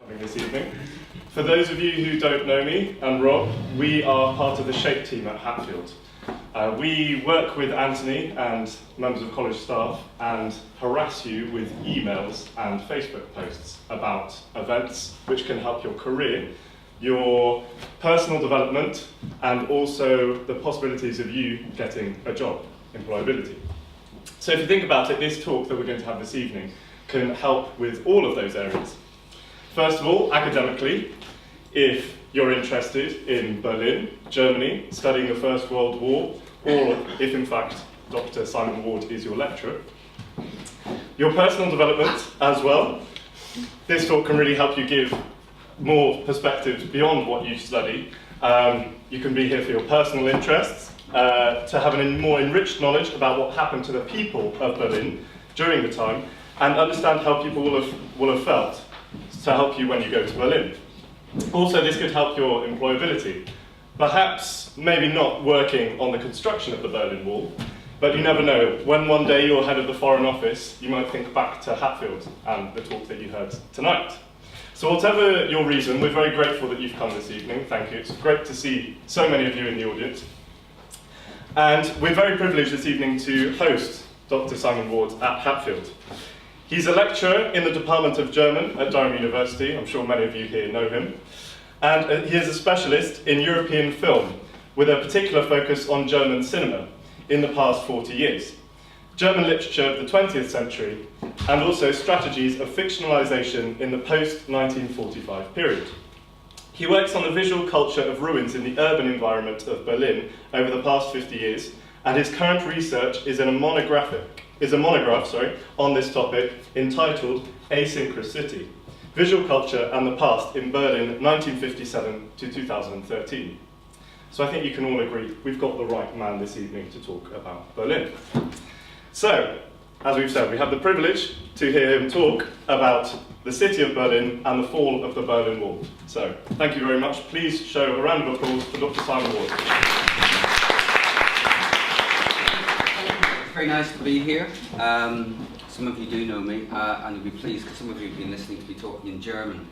This evening. For those of you who don't know me and Rob, we are part of the SHAPE team at Hatfield. We work with Anthony and members of college staff and harass you with emails and Facebook posts about events which can help your career, your personal development, and also the possibilities of you getting a job, employability. So if you think about it, this talk that we're going to have this evening can help with all of those areas. First of all, academically, if you're interested in Berlin, Germany, studying the First World War, or if in fact Dr. Simon Ward is your lecturer. Your personal development as well. This talk can really help you give more perspective beyond what you study. You can be here for your personal interests, to have a more enriched knowledge about what happened to the people of Berlin during the time, and understand how people will have felt, to help you when you go to Berlin. Also, this could help your employability. Perhaps, maybe not working on the construction of the Berlin Wall, but you never know. When one day you're head of the Foreign Office, you might think back to Hatfield and the talk that you heard tonight. So whatever your reason, we're very grateful that you've come this evening. Thank you. It's great to see so many of you in the audience. And we're very privileged this evening to host Dr. Simon Ward at Hatfield. He's a lecturer in the Department of German at Durham University. I'm sure many of you here know him. And he is a specialist in European film, with a particular focus on German cinema in the past 40 years, German literature of the 20th century, and also strategies of fictionalization in the post-1945 period. He works on the visual culture of ruins in the urban environment of Berlin over the past 50 years, and his current research is a monograph on this topic entitled Asynchronicity, Visual Culture and the Past in Berlin 1957 to 2013. So I think you can all agree we've got the right man this evening to talk about Berlin. So, as we've said, we have the privilege to hear him talk about the city of Berlin and the fall of the Berlin Wall. So, thank you very much. Please show a round of applause for Dr. Simon Ward. Very nice to be here. Some of you do know me, and you'll be pleased because some of you have been listening to me talking in German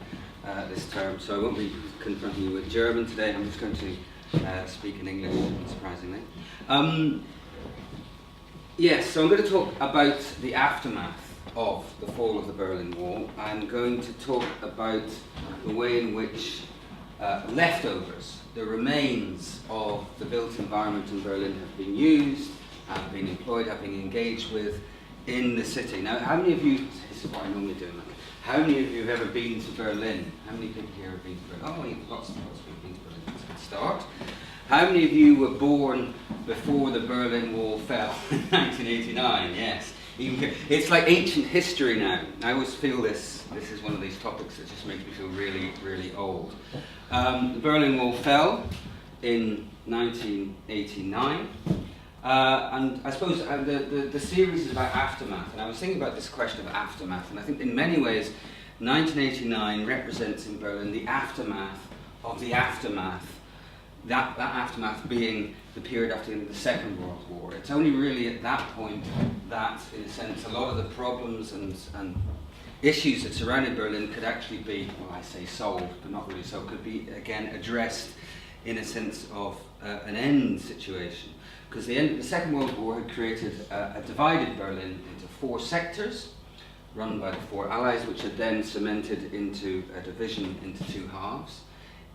this term, so I won't be confronting you with German today. I'm just going to speak in English, surprisingly. Yes, so I'm going to talk about the aftermath of the fall of the Berlin Wall. I'm going to talk about the way in which leftovers, the remains of the built environment in Berlin have been used, have been employed, have been engaged with in the city. Now, how many of you, this is what I normally do, how many of you have ever been to Berlin? How many people here have been to Berlin? Oh, you've lots of people been to Berlin, that's a good start. How many of you were born before the Berlin Wall fell in 1989? Yes. It's like ancient history now. I always feel this is one of these topics that just makes me feel really, really old. The Berlin Wall fell in 1989. And I suppose the series is about aftermath, and I was thinking about this question of aftermath, and I think in many ways 1989 represents in Berlin the aftermath of the aftermath, that aftermath being the period after the end of the Second World War. It's only really at that point that, in a sense, a lot of the problems and issues that surrounded Berlin could actually be, well, I say solved, but not really so, could be again addressed in a sense of an end situation. Because the Second World War had created a divided Berlin into four sectors, run by the four Allies, which had then cemented into a division into two halves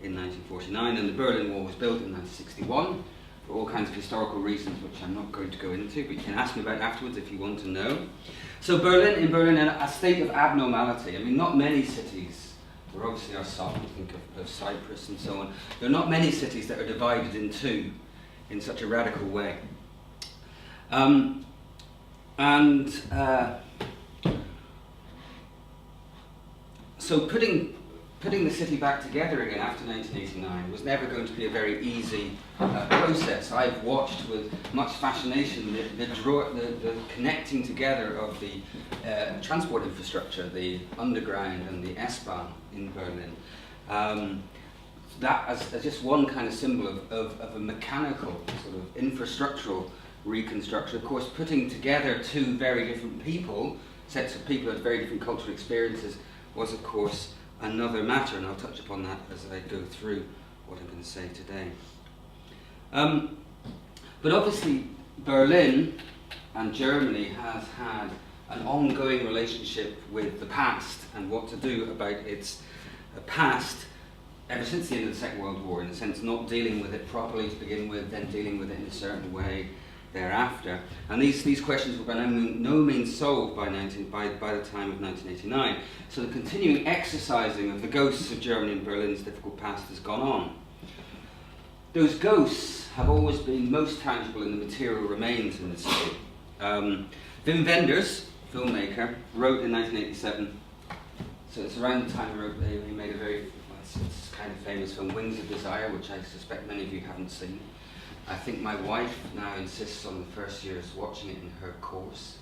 in 1949, and the Berlin Wall was built in 1961 for all kinds of historical reasons, which I'm not going to go into, but you can ask me about afterwards if you want to know. So in Berlin, a state of abnormality. I mean, not many cities, there obviously are some, think of Cyprus and so on, there are not many cities that are divided in two in such a radical way. So putting the city back together again after 1989 was never going to be a very easy process. I've watched with much fascination the connecting together of the transport infrastructure, the underground and the S-Bahn in Berlin. That as just one kind of symbol of a mechanical sort of infrastructural reconstruction. Of course, putting together two very different people, sets of people with very different cultural experiences, was of course another matter, and I'll touch upon that as I go through what I'm going to say today. But obviously Berlin and Germany has had an ongoing relationship with the past and what to do about its past ever since the end of the Second World War, in a sense not dealing with it properly to begin with, then dealing with it in a certain way thereafter. And these questions were by no means solved by the time of 1989. So the continuing exercising of the ghosts of Germany and Berlin's difficult past has gone on. Those ghosts have always been most tangible in the material remains in the city. Wim Wenders, filmmaker, wrote in 1987, so it's around the time he made a very it's kind of famous film, Wings of Desire, which I suspect many of you haven't seen. I think my wife now insists on the first year's watching it in her course.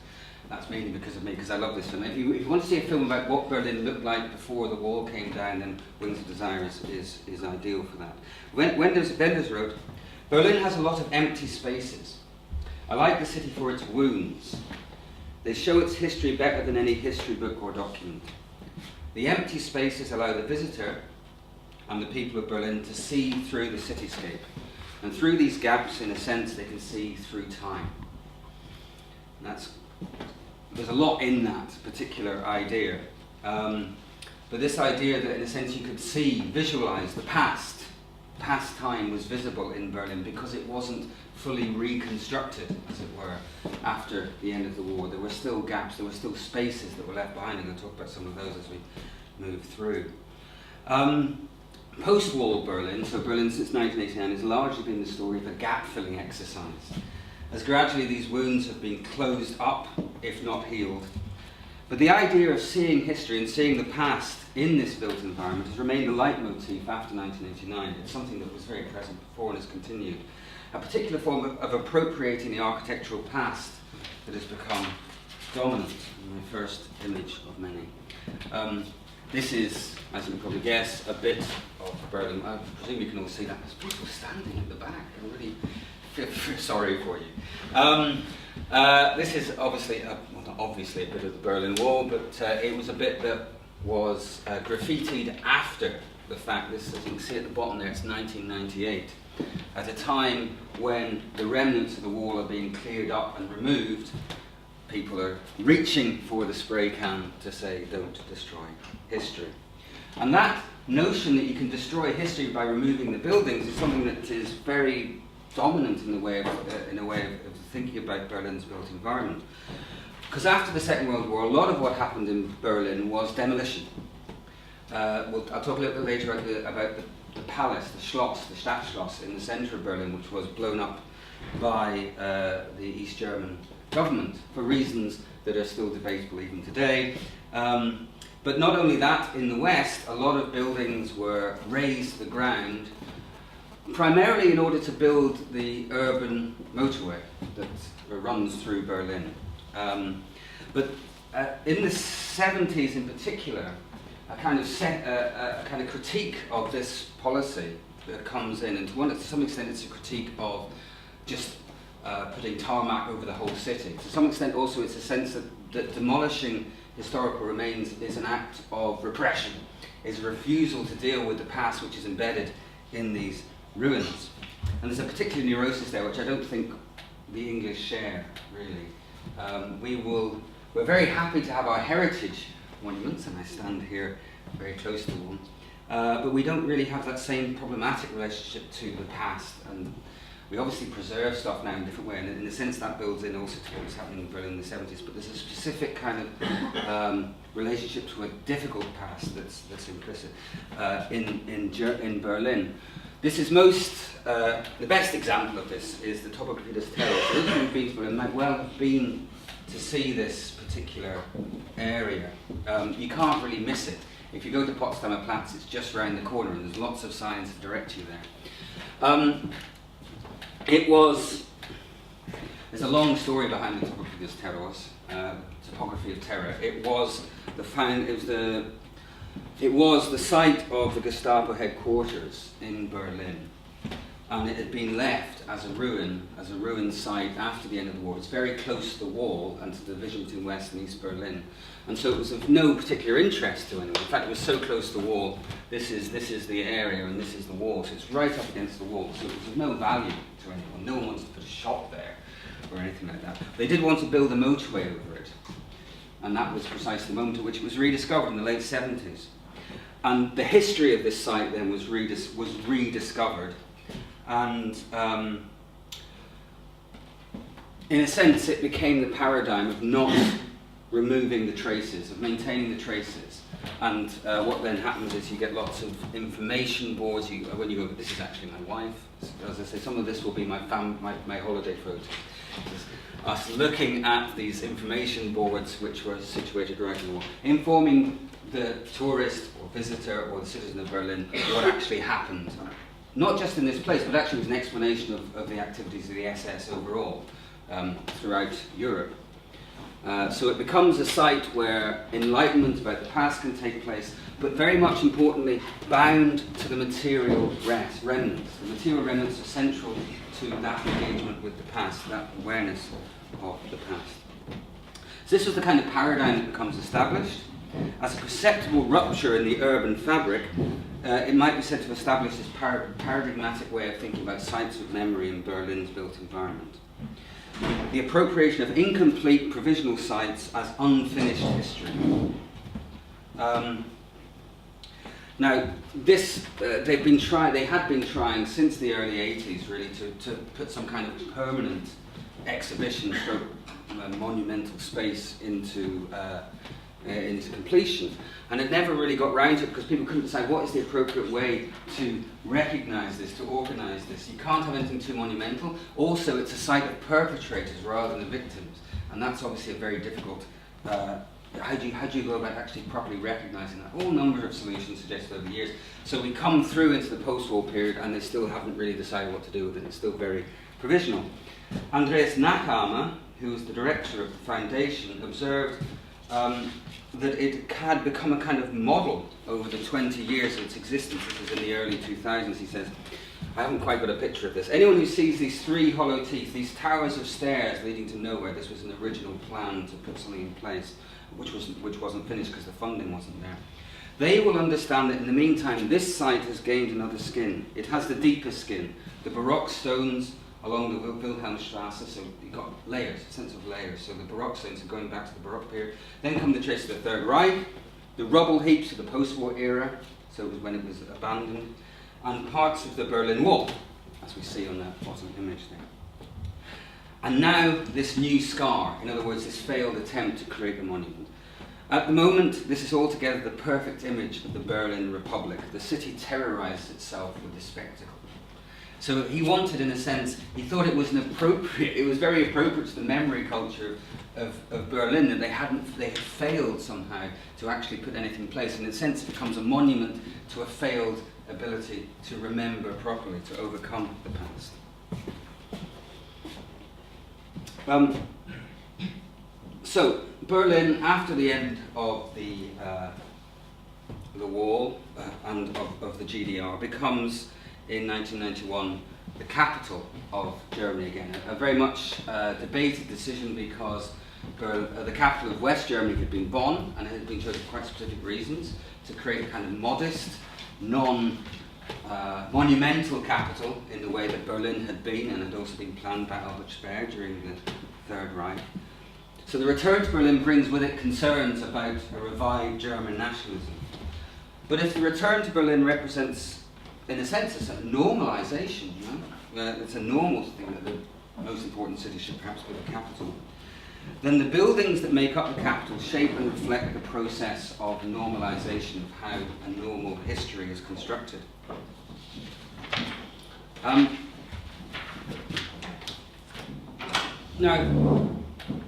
That's mainly because of me, because I love this film. If you want to see a film about what Berlin looked like before the wall came down, then Wings of Desire is ideal for that. Wenders wrote, "Berlin has a lot of empty spaces. I like the city for its wounds. They show its history better than any history book or document. The empty spaces allow the visitor and the people of Berlin to see through the cityscape. And through these gaps, in a sense, they can see through time." There's a lot in that particular idea. But this idea that, in a sense, you could visualize the past time was visible in Berlin because it wasn't fully reconstructed, as it were, after the end of the war. There were still gaps, there were still spaces that were left behind, and I'll talk about some of those as we move through. Post-war Berlin, so Berlin since 1989, has largely been the story of a gap-filling exercise, as gradually these wounds have been closed up, if not healed. But the idea of seeing history and seeing the past in this built environment has remained a leitmotif after 1989. It's something that was very present before and has continued. A particular form of appropriating the architectural past that has become dominant, in my first image of many. This is, as you can probably guess, a bit of Berlin. I presume you can all see that. There's people standing at the back. I really feel sorry for you. This is obviously, well, not obviously a bit of the Berlin Wall, but it was a bit that was graffitied after the fact. This, as you can see at the bottom there, it's 1998. At a time when the remnants of the wall are being cleared up and removed, people are reaching for the spray can to say, don't destroy history. And that notion that you can destroy history by removing the buildings is something that is very dominant in a way of thinking about Berlin's built environment. Because after the Second World War, a lot of what happened in Berlin was demolition. I'll talk a little bit later about the palace, the Schloss, the Stadtschloss in the centre of Berlin, which was blown up by the East German government for reasons that are still debatable even today. But not only that, in the West, a lot of buildings were razed to the ground, primarily in order to build the urban motorway that runs through Berlin. But in the 70s in particular, a kind of critique of this policy that comes in, and to some extent it's a critique of just putting tarmac over the whole city. To some extent also it's a sense that demolishing historical remains is an act of repression, is a refusal to deal with the past which is embedded in these ruins. And there's a particular neurosis there which I don't think the English share, really. We're very happy to have our heritage monuments, and I stand here very close to one, but we don't really have that same problematic relationship to the past, and we obviously preserve stuff now in a different way, and in a sense that builds in also to what was happening in Berlin in the 70s, but there's a specific kind of relationship to a difficult past that's implicit in Berlin. This is the best example of this is the topography of this terrace. Those who've been to Berlin might well have been to see this particular area. You can't really miss it. If you go to Potsdamer Platz, it's just round the corner, and there's lots of signs to direct you there. There's a long story behind the topography of this terrace, topography of terror. It was the site of the Gestapo headquarters in Berlin. and it had been left as a ruin site after the end of the war. It's very close to the wall and to the division between West and East Berlin. And so it was of no particular interest to anyone. In fact, it was so close to the wall, this is the area and this is the wall, so it's right up against the wall, so it was of no value to anyone. No one wanted to put a shop there or anything like that. They did want to build a motorway over it, and that was precisely the moment at which it was rediscovered in the late 70s. And the history of this site then was rediscovered, and in a sense it became the paradigm of not removing the traces, of maintaining the traces. And what then happens is you get lots of information boards. When you go, this is actually my wife. As I say, some of this will be my holiday photos. Us looking at these information boards which were situated right in the wall, informing the tourist or visitor or the citizen of Berlin what actually happened. Not just in this place, but actually it was an explanation of the activities of the SS overall throughout Europe. So it becomes a site where enlightenment about the past can take place, but very much importantly, bound to the material remnants. The material remnants are central to that engagement with the past, that awareness of the past. So this was the kind of paradigm that becomes established. As a perceptible rupture in the urban fabric, it might be said to establish this paradigmatic way of thinking about sites of memory in Berlin's built environment. The appropriation of incomplete provisional sites as unfinished history. Now, this they had been trying since the early 80s really to put some kind of permanent exhibition for monumental space into completion, and it never really got round to it because people couldn't decide what is the appropriate way to recognise this, to organise this. You can't have anything too monumental. Also, it's a site of perpetrators rather than victims, and that's obviously a very difficult. How do you go about actually properly recognising that? All number of solutions suggested over the years. So we come through into the post-war period, and they still haven't really decided what to do with it. It's still very provisional. Andreas Nachhammer, who was the director of the foundation, observed that it had become a kind of model over the 20 years of its existence. This was in the early 2000s, he says. I haven't quite got a picture of this. Anyone who sees these three hollow teeth, these towers of stairs leading to nowhere, this was an original plan to put something in place, which wasn't finished because the funding wasn't there. They will understand that in the meantime, this site has gained another skin. It has the deeper skin, the Baroque stones along the Wilhelmstrasse, so you've got layers, a sense of layers. So the Baroque stones are going back to the Baroque period. Then come the traces of the Third Reich, the rubble heaps of the post-war era, so it was when it was abandoned, and parts of the Berlin Wall, as we see on that bottom image there. And now this new scar, in other words, this failed attempt to create a monument. At the moment, this is altogether the perfect image of the Berlin Republic. The city terrorized itself with this spectacle. So he wanted, in a sense, he thought it was very appropriate to the memory culture of Berlin that they had failed somehow to actually put anything in place. And in a sense, it becomes a monument to a failed ability to remember properly, to overcome the past. So Berlin, after the end of the wall and of the GDR, becomes in 1991 the capital of Germany again. A very much debated decision because the capital of West Germany had been Bonn, and it had been chosen for quite specific reasons to create a kind of modest, monumental capital in the way that Berlin had been and had also been planned by Albert Speer during the Third Reich. So the return to Berlin brings with it concerns about a revived German nationalism. But if the return to Berlin represents, in a sense, a sort of normalization, it's a normal thing that the most important city should perhaps be the capital, then the buildings that make up the capital shape and reflect the process of normalization of how a normal history is constructed. Now,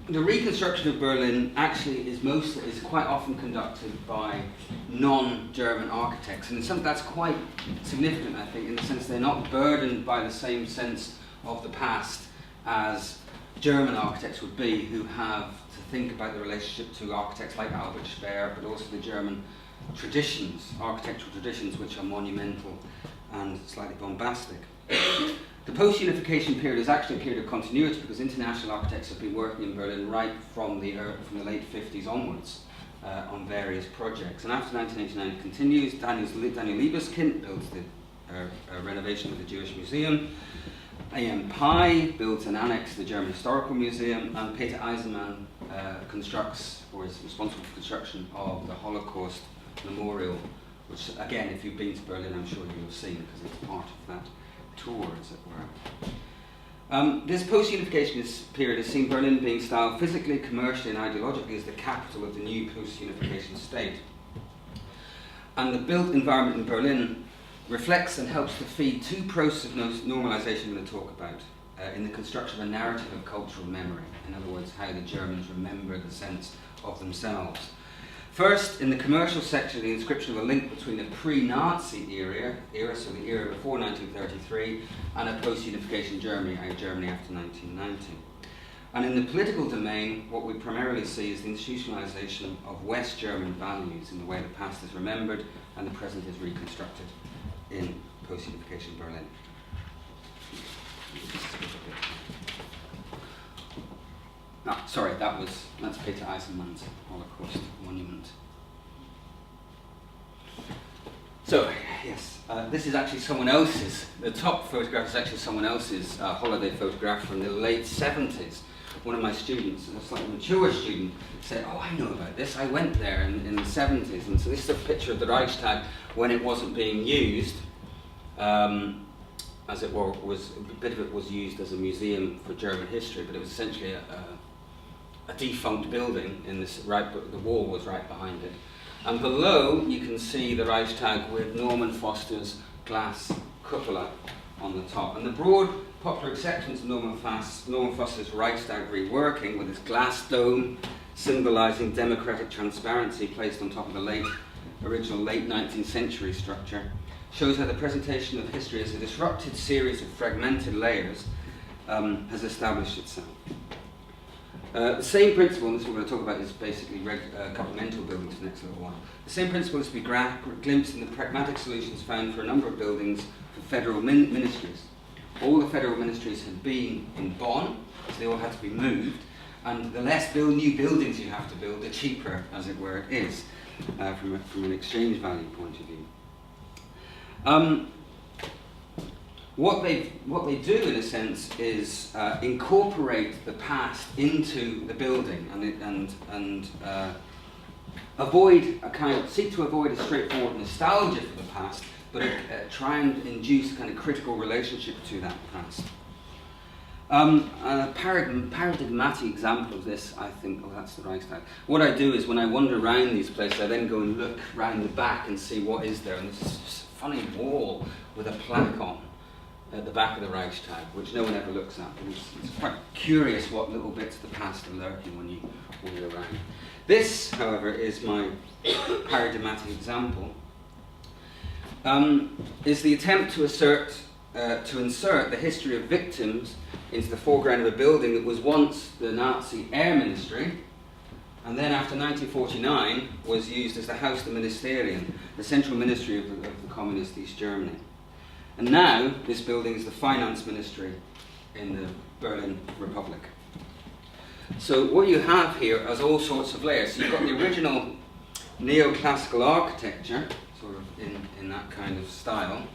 the reconstruction of Berlin actually is quite often conducted by non-German architects, and that's quite significant, I think, in the sense they're not burdened by the same sense of the past as German architects would be, who have to think about the relationship to architects like Albert Speer, but also the German traditions, architectural traditions, which are monumental and slightly bombastic. The post-unification period is actually a period of continuity because international architects have been working in Berlin right from the late 50s onwards on various projects. And after 1989 it continues. Daniel Liebeskind builds the renovation of the Jewish Museum. A.M. Pai builds an annex to the German Historical Museum, and Peter Eisenman constructs, or is responsible for construction of the Holocaust Memorial, which again, if you've been to Berlin, I'm sure you'll have seen because it's part of that tour, as it were. This post-unification period has seen Berlin being styled physically, commercially and ideologically as the capital of the new post-unification state. And the built environment in Berlin reflects and helps to feed two processes of normalization I'm going to talk about in the construction of a narrative of cultural memory. In other words, how the Germans remember the sense of themselves. First, in the commercial section, the inscription of a link between the pre-Nazi era, so the era before 1933, and a post-unification Germany, Germany after 1990. And in the political domain, what we primarily see is the institutionalization of West German values in the way the past is remembered and the present is reconstructed in post-unification Berlin. Sorry, that's Peter Eisenman's Holocaust Monument. So, yes, this is actually someone else's, the top photograph is actually someone else's holiday photograph from the late 70s. One of my students, a slightly mature student, said, "Oh, I know about this, I went there in the 70s." And so this is a picture of the Reichstag when it wasn't being used. As it were, a bit of it was used as a museum for German history, but it was essentially a defunct building. The wall was right behind it. And below, you can see the Reichstag with Norman Foster's glass cupola on the top. And the broad popular acceptance of Norman Foster's Reichstag reworking with its glass dome symbolising democratic transparency placed on top of the original late 19th century structure shows how the presentation of history as a disrupted series of fragmented layers has established itself. The same principle, and this we're going to talk about, is basically governmental buildings for the next little while. The same principle is to be glimpsed in the pragmatic solutions found for a number of buildings for federal ministries. All the federal ministries had been in Bonn, so they all had to be moved, and the less new buildings you have to build, the cheaper, as it were, it is, from an exchange value point of view. What they do, in a sense, is incorporate the past into the building and seek to avoid a straightforward nostalgia for the past, but try and induce a kind of critical relationship to that past. A paradigmatic example of this, I think, that's the Reichstag. What I do is when I wander around these places, I then go and look round the back and see what is there. And there's this funny wall with a plaque on at the back of the Reichstag, which no one ever looks at. And it's quite curious what little bits of the past are lurking when you wander around. This, however, is my paradigmatic example. Is the attempt to insert the history of victims into the foreground of a building that was once the Nazi Air Ministry, and then after 1949 was used as the Haus der Ministerien, the central ministry of the communist East Germany. And now this building is the finance ministry in the Berlin Republic. So what you have here is all sorts of layers. So you've got the original neoclassical architecture, sort of in that kind of style,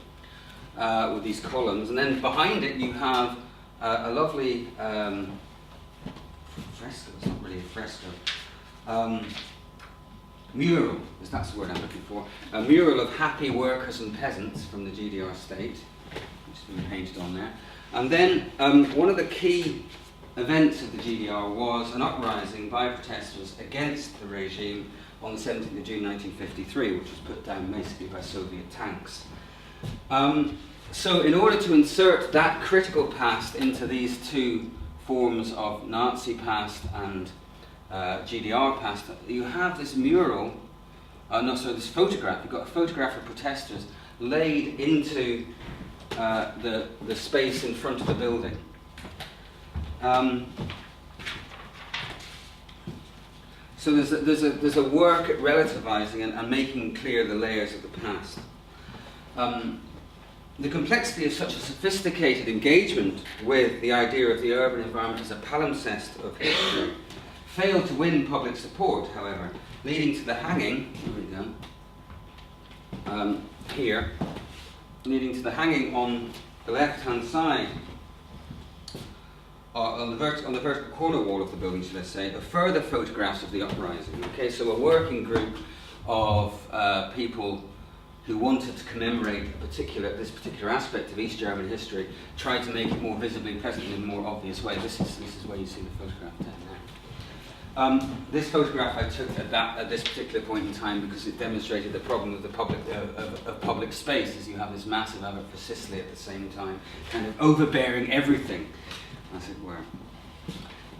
with these columns, and then behind it you have a lovely fresco. It's not really a fresco. Mural, as that's the word I'm looking for. A mural of happy workers and peasants from the GDR state, which has been painted on there. And then one of the key events of the GDR was an uprising by protesters against the regime on the 17th of June 1953, which was put down basically by Soviet tanks. So in order to insert that critical past into these two forms of Nazi past and GDR past, you have this mural, this photograph. You've got a photograph of protesters laid into the space in front of the building. So there's a work at relativizing and making clear the layers of the past. the complexity of such a sophisticated engagement with the idea of the urban environment as a palimpsest of history failed to win public support, however, leading to the hanging, here, leading to the hanging on the left-hand side, on the vertical corner wall of the building, should I say, of further photographs of the uprising. Okay, so a working group of people who wanted to commemorate this particular aspect of East German history tried to make it more visibly present in a more obvious way. This is where you see the photograph down there. This photograph I took at this particular point in time because it demonstrated the problem of public space, as you have this massive effort for Sicily at the same time, kind of overbearing everything, as it were.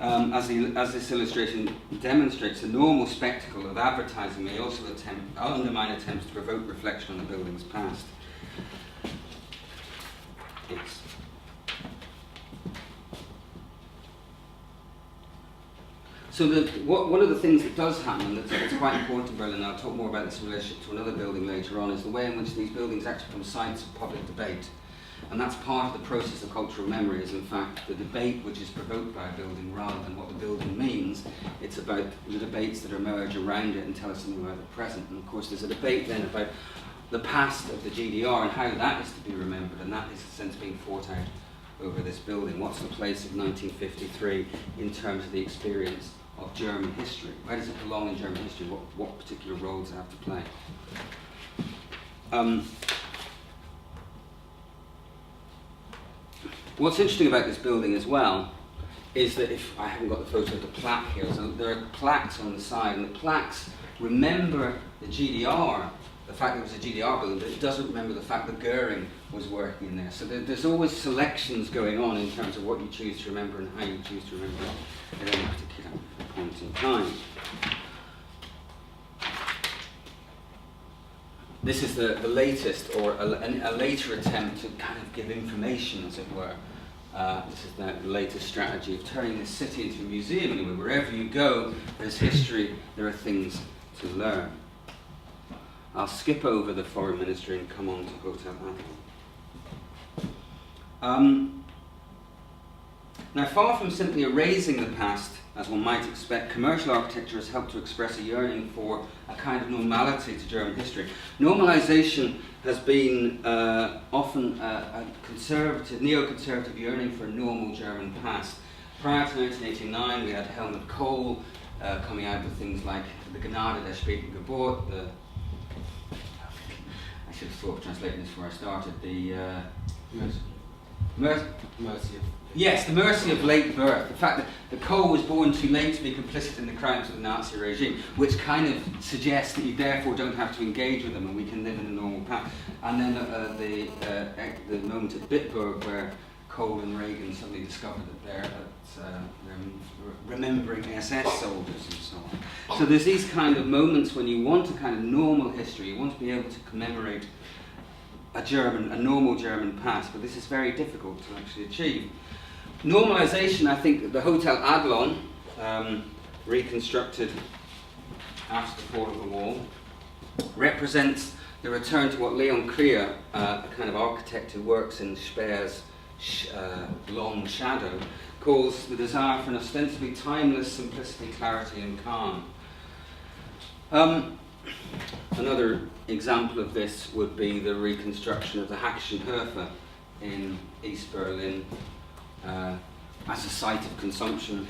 As this illustration demonstrates, the normal spectacle of advertising may also undermine attempts to provoke reflection on the building's past. So one of the things that does happen, that's quite important in Berlin, and I'll talk more about this in relation to another building later on, is the way in which these buildings actually become sites of public debate. And that's part of the process of cultural memory, is in fact the debate which is provoked by a building rather than what the building means. It's about the debates that emerge around it and tell us something about the present. And of course there's a debate then about the past of the GDR and how that is to be remembered, and that is in a sense being fought out over this building. What's the place of 1953 in terms of the experience of German history? Where does it belong in German history? What particular role does it have to play? What's interesting about this building as well is that, if I haven't got the photo of the plaque here, so there are plaques on the side, and the plaques remember the GDR, the fact that it was a GDR building, but it doesn't remember the fact that Goering was working in there. So there's always selections going on in terms of what you choose to remember and how you choose to remember it at any particular point in time. This is the latest, or a later attempt to kind of give information, as it were. This is the latest strategy of turning this city into a museum. Anyway, wherever you go, there's history, there are things to learn. I'll skip over the foreign ministry and come on to Hotel Hatfield. Now, far from simply erasing the past, as one might expect, commercial architecture has helped to express a yearning for a kind of normality to German history. Normalization has been often a conservative, neoconservative yearning for a normal German past. Prior to 1989, we had Helmut Kohl coming out with things like the Gnade der späten Geburt, I should have thought of translating this before I started, the mercy of late birth. The fact that Kohl was born too late to be complicit in the crimes of the Nazi regime, which kind of suggests that you therefore don't have to engage with them and we can live in a normal path. And then the moment at Bitburg where Kohl and Reagan suddenly discovered that they're remembering SS soldiers and so on. So there's these kind of moments when you want a kind of normal history, you want to be able to commemorate a normal German past, but this is very difficult to actually achieve. Normalization, I think, the Hotel Adlon, reconstructed after the fall of the wall, represents the return to what Leon Krier, a kind of architect who works in Speer's long shadow, calls the desire for an ostensibly timeless simplicity, clarity and calm. Another example of this would be the reconstruction of the Hackschenhöfe in East Berlin as a site of consumption.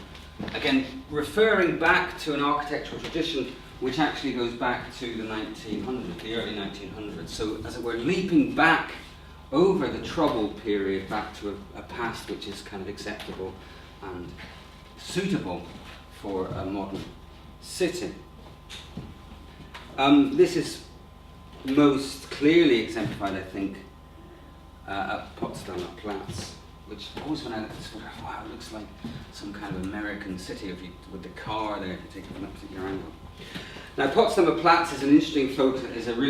Again, referring back to an architectural tradition which actually goes back to the 1900s, the early 1900s. So, as it were, leaping back over the troubled period back to a past which is kind of acceptable and suitable for a modern city. This is most clearly exemplified, I think, at Potsdamer Platz, which always when I look at this photograph, wow, it looks like some kind of American city with the car there if you take it from that particular angle. Now, Potsdamer Platz is a really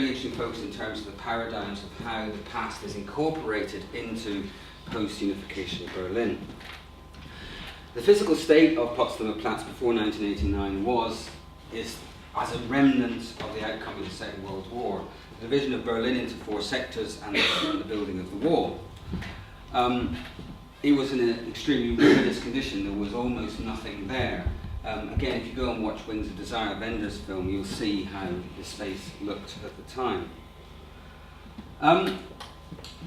interesting focus in terms of the paradigms of how the past is incorporated into post-unification Berlin. The physical state of Potsdamer Platz before 1989 is as a remnant of the outcome of the Second World War. the division of Berlin into 4 sectors and the building of the wall. It was in an extremely ruinous condition. There was almost nothing there. Again, if you go and watch Wings of Desire, Wender's film, you'll see how the space looked at the time.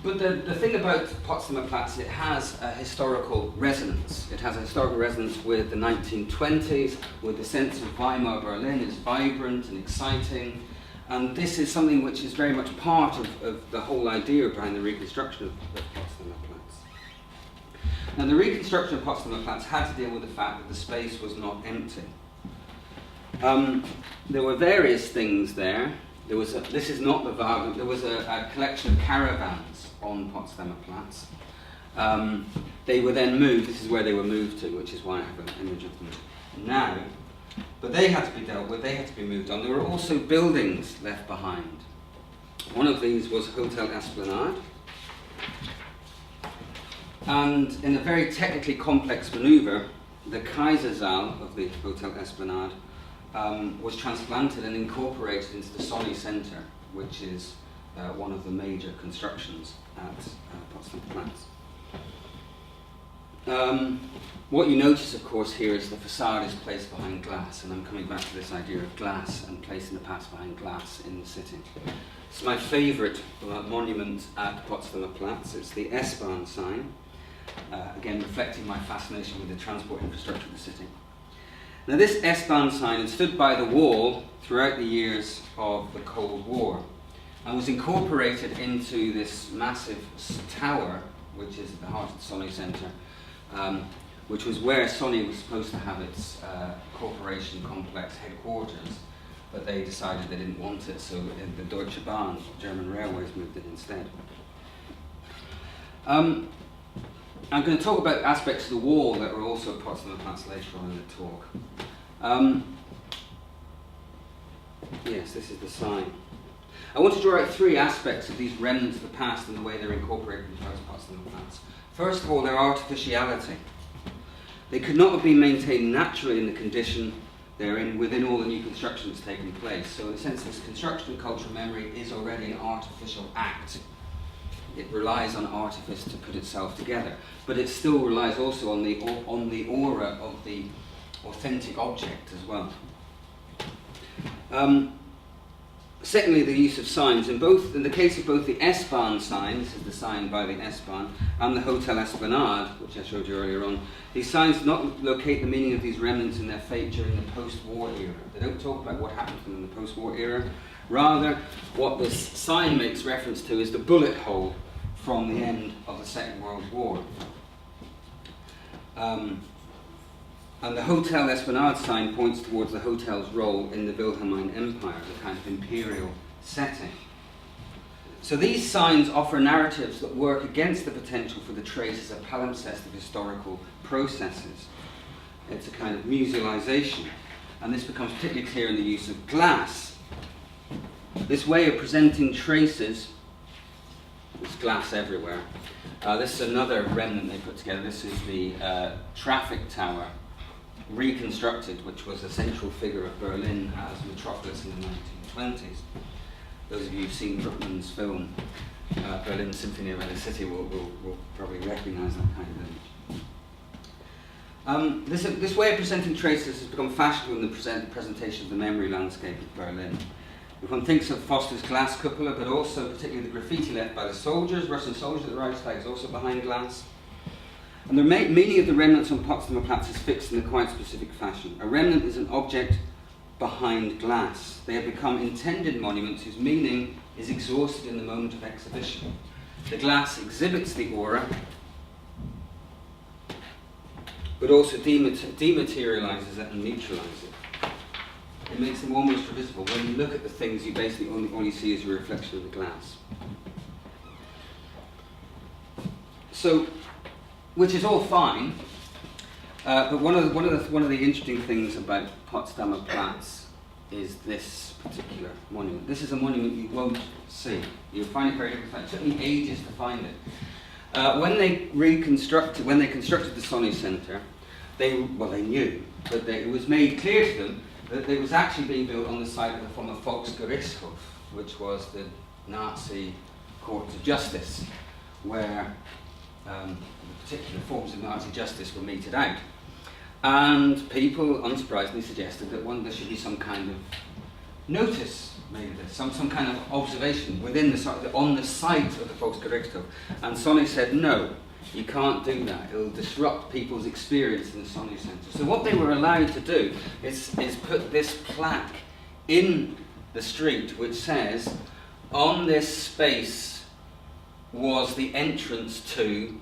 But the thing about Potsdamer Platz, it has a historical resonance. It has a historical resonance with the 1920s, with the sense of Weimar Berlin is vibrant and exciting. And this is something which is very much part of the whole idea behind the reconstruction of Potsdamer Platz. Now, the reconstruction of Potsdamer Platz had to deal with the fact that the space was not empty. There were various things there. This is not the Wagen. There was a collection of caravans on Potsdamer Platz. They were then moved. This is where they were moved to, which is why I have an image of them now. But they had to be dealt with. They had to be moved on. There were also buildings left behind. One of these was Hotel Esplanade. And in a very technically complex maneuver, the Kaisersaal of the Hotel Esplanade was transplanted and incorporated into the Sony Center, which is one of the major constructions at Potsdamer Platz. What you notice, of course, here is the facade is placed behind glass, and I'm coming back to this idea of glass and placing the past behind glass in the city. It's my favourite monument at Potsdamer Platz. It's the S-Bahn Sign, again reflecting my fascination with the transport infrastructure of the city. Now, this S-Bahn sign had stood by the wall throughout the years of the Cold War and was incorporated into this massive tower, which is at the heart of the Sony Center, which was where Sony was supposed to have its corporation complex headquarters, but they decided they didn't want it, so the Deutsche Bahn, German Railways, moved it instead. I'm going to talk about aspects of the wall that are also at Potsdamer Platz later on in the talk. Yes, this is the sign. I want to draw out 3 aspects of these remnants of the past and the way they're incorporated into Potsdamer Platz. First of all, their artificiality. They could not have been maintained naturally in the condition they're in within all the new construction that's taken place. So in a sense, this construction of cultural memory is already an artificial act. It relies on artifice to put itself together, but it still relies also on the aura of the authentic object as well. Secondly, the use of signs. In the case of both the S-Bahn sign, this is the sign by the S-Bahn, and the Hotel Esplanade, which I showed you earlier on, these signs do not locate the meaning of these remnants in their fate during the post-war era. They don't talk about what happened to them in the post-war era. Rather, what this sign makes reference to is the bullet hole from the end of the Second World War. And the Hotel Esplanade sign points towards the hotel's role in the Wilhelmine Empire, the kind of imperial setting. So these signs offer narratives that work against the potential for the trace as a palimpsest of historical processes. It's a kind of musealization, and this becomes particularly clear in the use of glass. This way of presenting traces, there's glass everywhere. This is another remnant they put together. This is the traffic tower, reconstructed, which was a central figure of Berlin as a metropolis in the 1920s. Those of you who've seen Bruckmann's film, Berlin Symphony Around the City, will probably recognise that kind of image. This way of presenting traces has become fashionable in the presentation of the memory landscape of Berlin. If one thinks of Foster's glass cupola, but also particularly the graffiti left by the soldiers, Russian soldiers at the Reichstag is also behind glass. And the meaning of the remnants on Potsdamer Platz is fixed in a quite specific fashion. A remnant is an object behind glass. They have become intended monuments whose meaning is exhausted in the moment of exhibition. The glass exhibits the aura, but also dematerializes it and neutralizes it. It makes them almost invisible. When you look at the things, you basically all you see is a reflection of the glass. So, which is all fine, but one of the interesting things about Potsdamer Platz is this particular monument. This is a monument you won't see. You'll find it very difficult. It took me ages to find it. When they constructed the Sony Center, they knew, but it was made clear to them that it was actually being built on the site of the former Volksgerichtshof, which was the Nazi courts of justice, where particular forms of Nazi justice were meted out. And people, unsurprisingly, suggested that there should be some kind of notice made of this, some kind of observation within on the site of the Volksgerichtshof. And Sonny said, no, you can't do that. It'll disrupt people's experience in the Sonny Centre. So what they were allowed to do is put this plaque in the street which says, on this space was the entrance to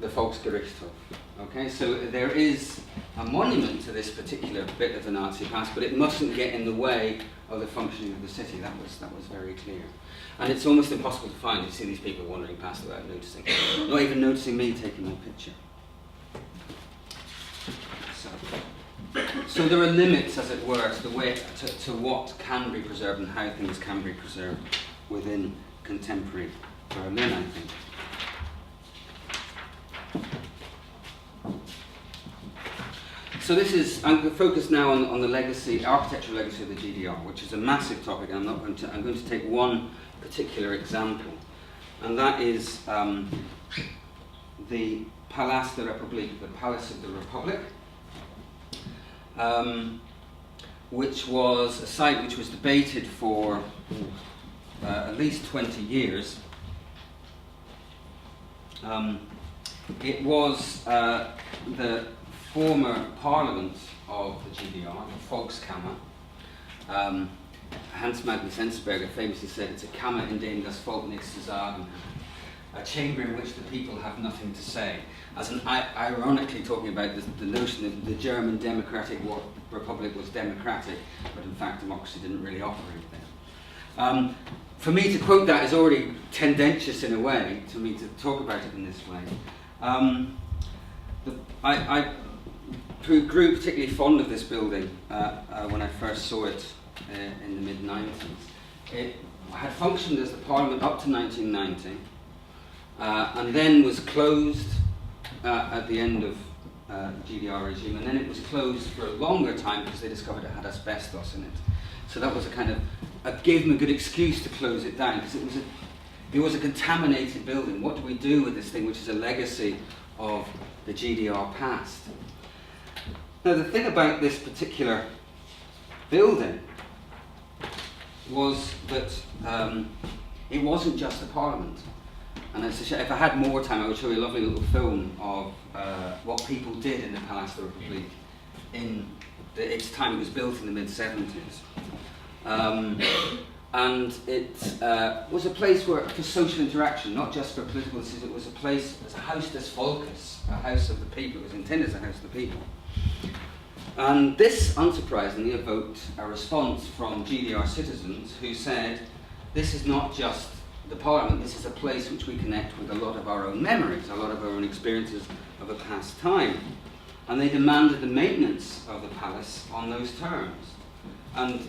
the Volksgerichtshof. Okay, so there is a monument to this particular bit of the Nazi past, but it mustn't get in the way of the functioning of the city. That was very clear. And it's almost impossible to find. You see these people wandering past without noticing. Not even noticing me taking my picture. So there are limits, as it were, to the way to what can be preserved and how things can be preserved within contemporary Berlin, I think. So I'm going to focus now on the legacy, architectural legacy of the GDR, which is a massive topic, and I'm going to take one particular example, and that is the Palais de République, the Palace of the Republic, which was a site which was debated for at least 20 years. It was the former parliament of the GDR, the Volkskammer. Hans Magnus Enzensberger famously said it's a Kammer, in dem das Volk nichts zu sagen, a chamber in which the people have nothing to say. As ironically talking about the notion that the German Democratic Republic was democratic, but in fact democracy didn't really operate there. For me to quote that is already tendentious in a way, to me to talk about it in this way. I grew particularly fond of this building when I first saw it in the mid-90s. It had functioned as the Parliament up to 1990, and then was closed at the end of the GDR regime, and then it was closed for a longer time because they discovered it had asbestos in it. So that was it gave them a good excuse to close it down, because it was a contaminated building. What do we do with this thing, which is a legacy of the GDR past? Now, the thing about this particular building was that it wasn't just the Parliament. And if I had more time, I would show you a lovely little film of what people did in the Palais de la République in its time. It was built in the mid-70s. And it was a place for social interaction, not just for political decisions. It was a place, as a Haus des Volkes, a house of the people. It was intended as a house of the people. And this, unsurprisingly, evoked a response from GDR citizens who said, this is not just the Parliament, this is a place which we connect with a lot of our own memories, a lot of our own experiences of a past time. And they demanded the maintenance of the palace on those terms. And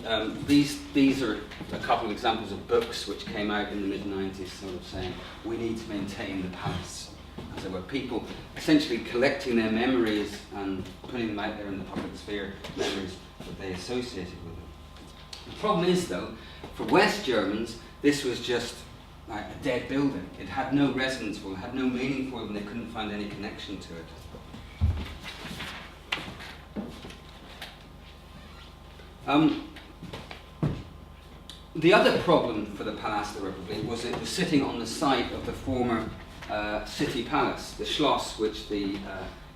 these are a couple of examples of books which came out in the mid-90s, sort of saying, we need to maintain the palace. As there were people essentially collecting their memories and putting them out there in the public sphere, memories that they associated with it. The problem is, though, for West Germans, this was just like a dead building. It had no resonance for them, had no meaning for them, they couldn't find any connection to it. The other problem for the Palais de la République was it was sitting on the site of the former city palace, the Schloss, which the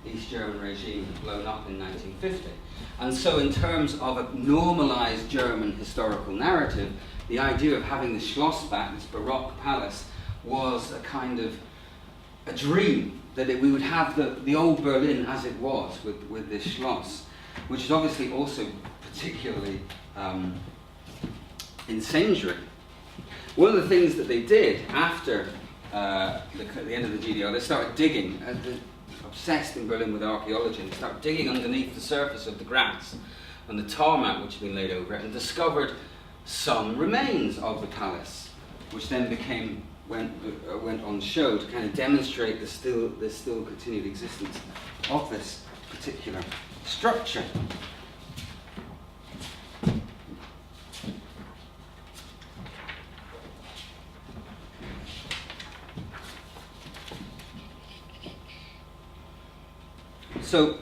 East German regime had blown up in 1950. And so in terms of a normalized German historical narrative, the idea of having the Schloss back, this Baroque palace, was a kind of a dream, that we would have the old Berlin as it was with this Schloss, which is obviously also particularly incendiary. One of the things that they did after the end of the GDR, they started digging, obsessed in Berlin with archaeology, and they started digging underneath the surface of the grass and the tarmac which had been laid over it, and discovered some remains of the palace, which then went on show to kind of demonstrate the still continued existence of this particular structure. So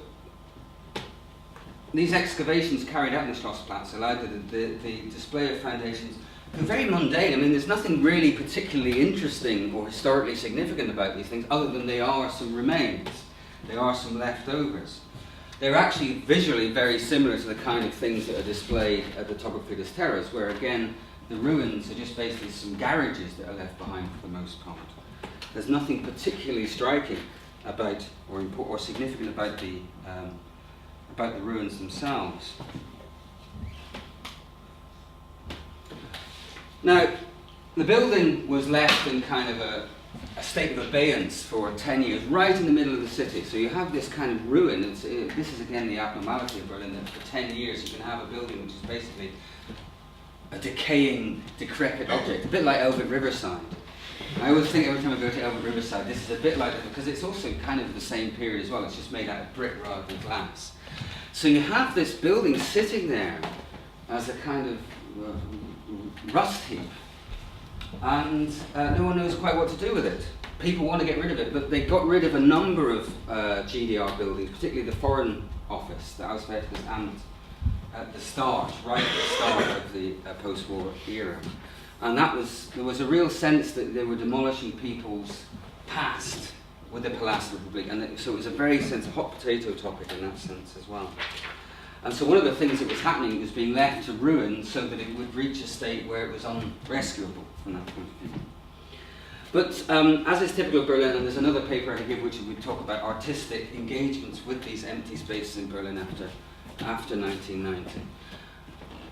these excavations carried out in the Schlossplatz allowed the display of foundations. They're very mundane. I mean, there's nothing really particularly interesting or historically significant about these things, other than they are some remains. They are some leftovers. They're actually visually very similar to the kind of things that are displayed at the top of Friedrichs Terrace, where again, the ruins are just basically some garages that are left behind for the most part. There's nothing particularly striking about or significant about the ruins themselves. Now, the building was left in kind of a state of abeyance for 10 years, right in the middle of the city. So you have this kind of ruin. This is again the abnormality of Berlin, that for 10 years you can have a building which is basically a decaying, decrepit object, a bit like Elbit Riverside. I always think every time I go to Elbit Riverside, this is a bit like it, because it's also kind of the same period as well. It's just made out of brick rather than glass. So you have this building sitting there as a kind of rust heap, and no one knows quite what to do with it. People want to get rid of it, but they got rid of a number of GDR buildings, particularly the Foreign Office, the Auswärtiges Amt, at the start, right at the start of the post-war era. And there was a real sense that they were demolishing people's past with the Palast Republik, and so it was a very sense of hot potato topic in that sense as well. And so one of the things that was happening was being left to ruin so that it would reach a state where it was unrescuable from that point of view. But as is typical of Berlin, and there's another paper I could give which would talk about artistic engagements with these empty spaces in Berlin after 1990.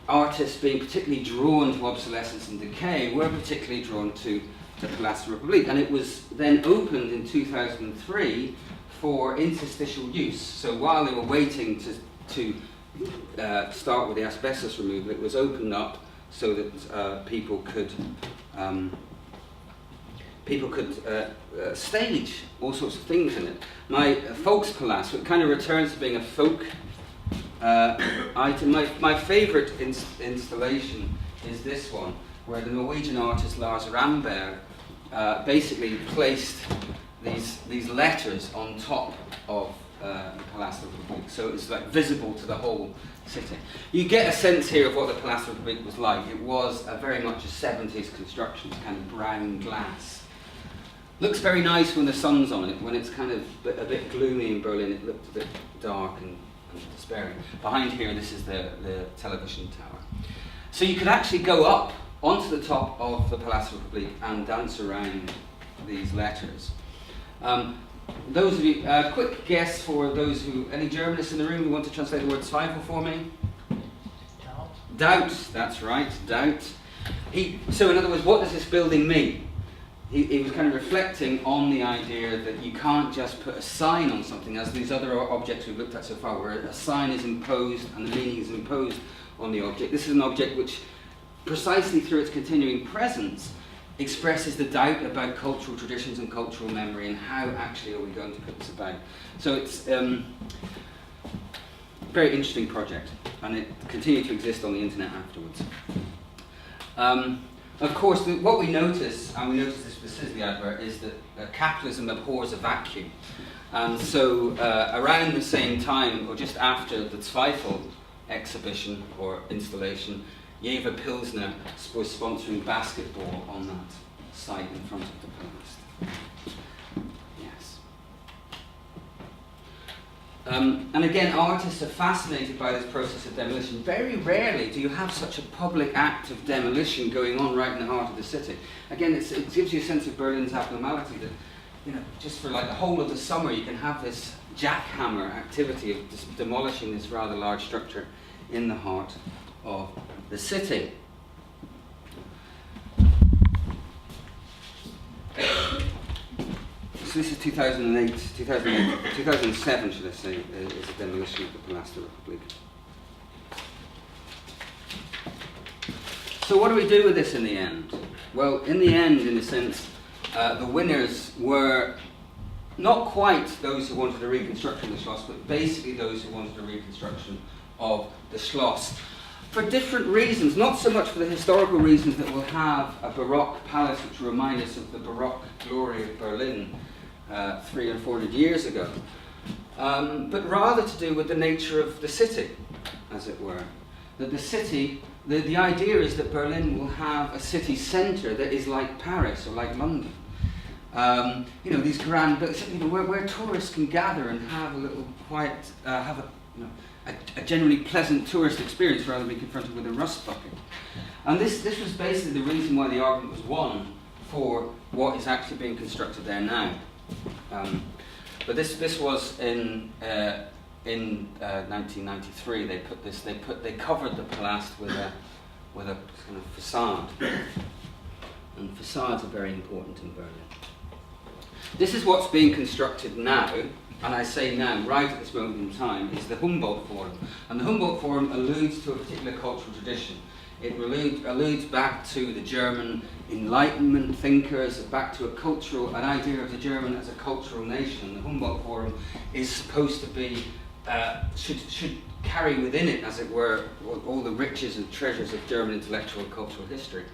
Artists being particularly drawn to obsolescence and decay were particularly drawn to the Palast Republik, and it was then opened in 2003 for interstitial use. So while they were waiting to start with the asbestos removal, it was opened up so that people could stage all sorts of things in it. My Volkspalast, it kind of returns to being a folk item. My favourite installation is this one, where the Norwegian artist Lars Ramberg basically placed these letters on top of the Palast Republik, so it's like visible to the whole city. You get a sense here of what the Palast Republik was like. It was very much a 70s construction, kind of brown glass. Looks very nice when the sun's on it. When it's kind of a bit gloomy in Berlin, it looked a bit dark and despairing. Behind here, this is the television tower. So you could actually go up onto the top of the Palast Republik and dance around these letters. Those of you, quick guess for those who, any Germanists in the room who want to translate the word Zweifel for me? Doubt, that's right, doubt. So in other words, what does this building mean? He was kind of reflecting on the idea that you can't just put a sign on something, as these other objects we've looked at so far, where a sign is imposed and the meaning is imposed on the object. This is an object which, precisely through its continuing presence, expresses the doubt about cultural traditions and cultural memory, and how actually are we going to put this about. So it's a very interesting project, and it continued to exist on the internet afterwards. Of course, what we notice, and we notice this with the Sisley advert, is that capitalism abhors a vacuum. And so around the same time, or just after the Zweifel exhibition or installation, Jever Pilsner was sponsoring basketball on that site in front of the Palast. Yes. And again, artists are fascinated by this process of demolition. Very rarely do you have such a public act of demolition going on right in the heart of the city. Again, it gives you a sense of Berlin's abnormality that, just for like the whole of the summer, you can have this jackhammer activity of just demolishing this rather large structure in the heart of the city. So this is 2007 should I say, is a demolition of the Palast Republik. So what do we do with this in the end? Well, in the end, in a sense, the winners were not quite those who wanted a reconstruction of the Schloss, but basically those who wanted a reconstruction of the Schloss. For different reasons, not so much for the historical reasons that we'll have a Baroque palace which will remind us of the Baroque glory of Berlin 300 or 400 years ago, but rather to do with the nature of the city, as it were. That the city, the idea is that Berlin will have a city centre that is like Paris or like London. These grand, where tourists can gather and have a little quiet, have a generally pleasant tourist experience rather than be confronted with a rust bucket. And this was basically the reason why the argument was won for what is actually being constructed there now. But this was in 1993. They covered the palast with a kind of facade, and facades are very important in Berlin. This is what's being constructed now, and I say now, right at this moment in time, is the Humboldt Forum. And the Humboldt Forum alludes to a particular cultural tradition. It alludes back to the German Enlightenment thinkers, back to an idea of the German as a cultural nation. The Humboldt Forum is supposed to be, should carry within it, as it were, all the riches and treasures of German intellectual and cultural history.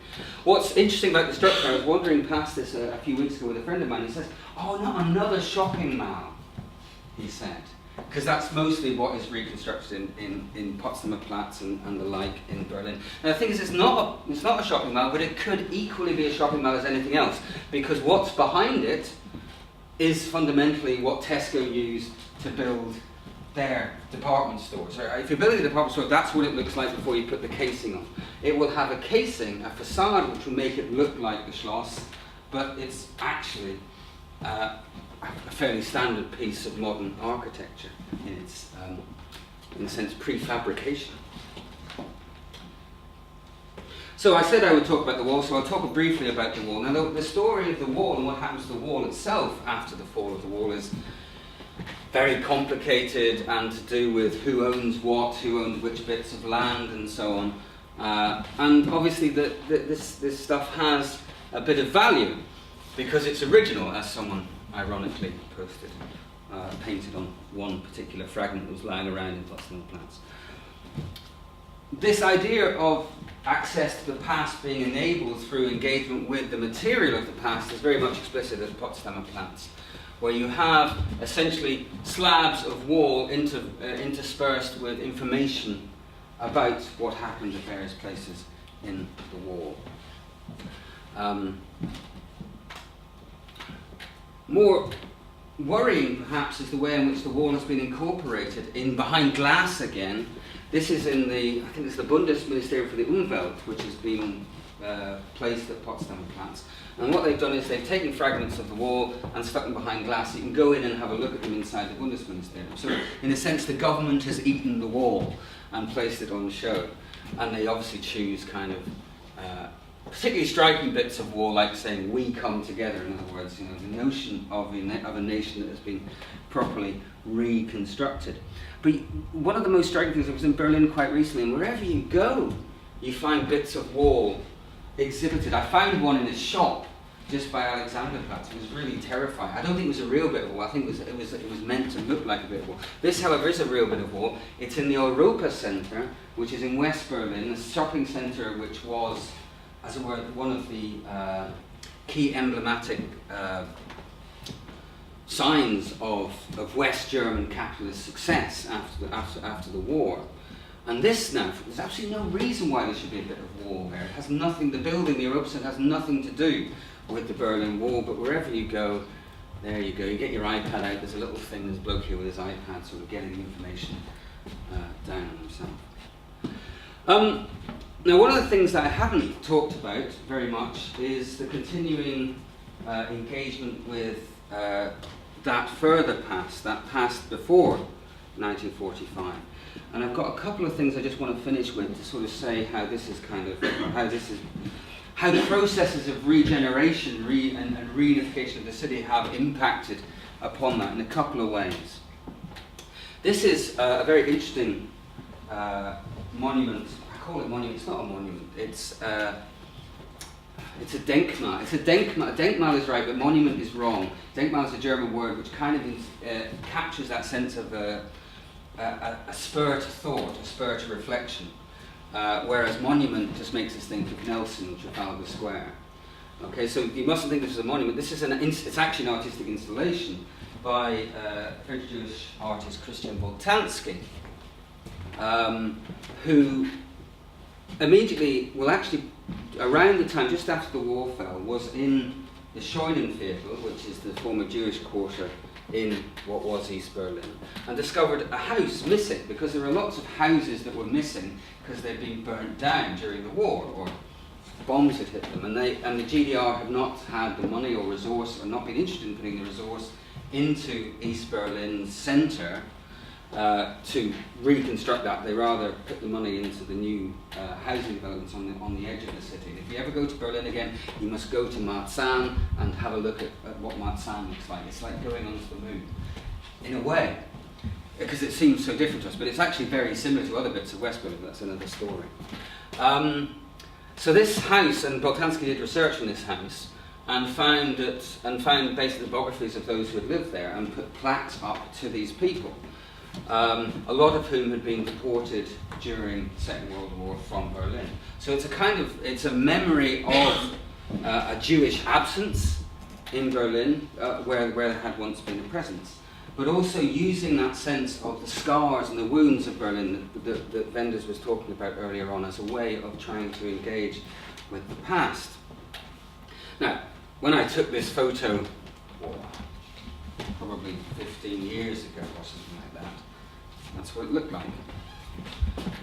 What's interesting about the structure, I was wandering past this a few weeks ago with a friend of mine. He says, "Oh, not another shopping mall," he said, because that's mostly what is reconstructed in Potsdamer Platz and the like in Berlin. Now the thing is, it's not a shopping mall, but it could equally be a shopping mall as anything else, because what's behind it is fundamentally what Tesco used to build their department stores. If you're building a department store, that's what it looks like before you put the casing on. It will have a casing, a facade, which will make it look like the Schloss, but it's actually a fairly standard piece of modern architecture in its, in a sense, prefabrication. So I said I would talk about the wall, so I'll talk briefly about the wall. Now the story of the wall and what happens to the wall itself after the fall of the wall is very complicated and to do with who owns what, who owns which bits of land and so on. And obviously this stuff has a bit of value because it's original, as someone ironically posted, painted on one particular fragment that was lying around in Potsdamer Platz. This idea of access to the past being enabled through engagement with the material of the past is very much explicit at Potsdamer Platz, where you have essentially slabs of wall interspersed with information about what happened at various places in the wall. More worrying, perhaps, is the way in which the wall has been incorporated in behind glass again. This is in I think it's the Bundesministerium for the Umwelt, which has been placed at Potsdamer Platz. And what they've done is they've taken fragments of the wall and stuck them behind glass. You can go in and have a look at them inside the Bundesministerium. So, in a sense, the government has eaten the wall and placed it on show. And they obviously choose kind of particularly striking bits of wall, like saying "we come together." In other words, the notion of a nation that has been properly reconstructed. But one of the most striking things, I was in Berlin quite recently, and wherever you go, you find bits of wall exhibited. I found one in a shop just by Alexanderplatz. It was really terrifying. I don't think it was a real bit of wall. I think it was meant to look like a bit of wall. This, however, is a real bit of wall. It's in the Europa Center, which is in West Berlin, a shopping center which was, as it were, one of the key emblematic signs of West German capitalist success after the war. And this now, there's absolutely no reason why there should be a bit of wall there. It has nothing, the building, the Europa Center has nothing to do with the Berlin Wall, but wherever you go, there you go. You get your iPad out, there's a little thing, there's a bloke here with his iPad sort of getting the information down on himself. Now, one of the things that I haven't talked about very much is the continuing engagement with that further past, that past before 1945. And I've got a couple of things I just want to finish with to sort of say how this is how the processes of regeneration and reunification of the city have impacted upon that in a couple of ways. This is a very interesting monument. I call it monument. It's not a monument. It's a Denkmal. It's a Denkmal. Denkmal is right, but monument is wrong. Denkmal is a German word which kind of captures that sense of a spur to thought, a spur to reflection, whereas monument just makes us think of Nelson, Trafalgar Square. Okay, so you mustn't think this is a monument. This is it's actually an artistic installation. by French-Jewish artist Christian Boltanski, who immediately, well actually around the time, just after the wall fell, was in the Scheunenviertel, which is the former Jewish quarter in what was East Berlin, and discovered a house missing, because there were lots of houses that were missing because they'd been burnt down during the war, or bombs had hit them, and the GDR had not had the money or resource, or not been interested in putting the resource into East Berlin's centre to reconstruct that. They rather put the money into the new housing developments on the edge of the city. If you ever go to Berlin again, you must go to Marzahn and have a look at what Marzahn looks like. It's like going onto the moon, in a way, because it seems so different to us, but it's actually very similar to other bits of West Berlin. That's another story. So this house, and Boltanski did research on this house, and found basically the biographies of those who had lived there, and put plaques up to these people. A lot of whom had been deported during the Second World War from Berlin. So it's a memory of a Jewish absence in Berlin, where there had once been a presence, but also using that sense of the scars and the wounds of Berlin that Wenders was talking about earlier on as a way of trying to engage with the past. Now, when I took this photo, probably 15 years ago or something like that, that's what it looked like.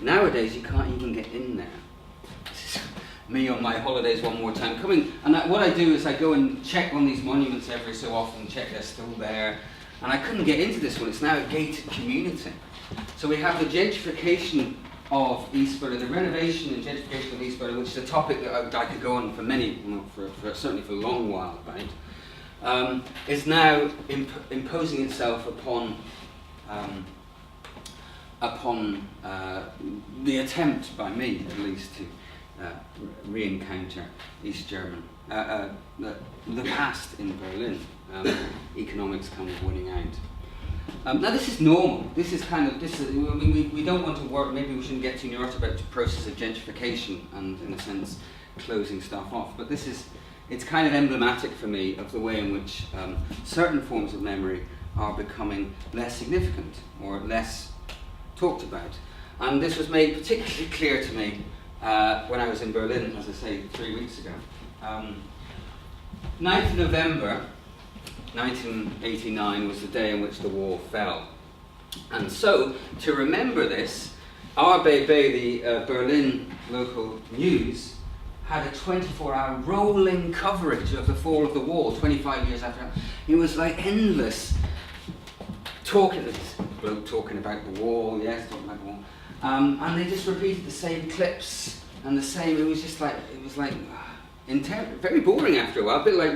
Nowadays you can't even get in there. This is me on my holidays one more time coming, and what I do is I go and check on these monuments every so often, check they're still there, and I couldn't get into this one. It's now a gated community. So we have the gentrification of East Berlin, the renovation and gentrification of East Berlin, which is a topic that I could go on for certainly for a long while about, is now imposing itself upon the attempt by me, at least, to re-encounter East German, the past in Berlin, economics kind of winning out. Now this is normal. This is we don't want to work. Maybe we shouldn't get too neurotic about the process of gentrification and, in a sense, closing stuff off. But it's kind of emblematic for me of the way in which certain forms of memory are becoming less significant or less talked about. And this was made particularly clear to me when I was in Berlin, as I say, 3 weeks ago. 9th November 1989 was the day on which the wall fell. And so, to remember this, RBB, the Berlin local news, had a 24-hour rolling coverage of the fall of the wall 25 years after. It was like endless talking about the wall, yes, talking about the wall. And they just repeated the same clips and the same, it was like very boring after a while, a bit like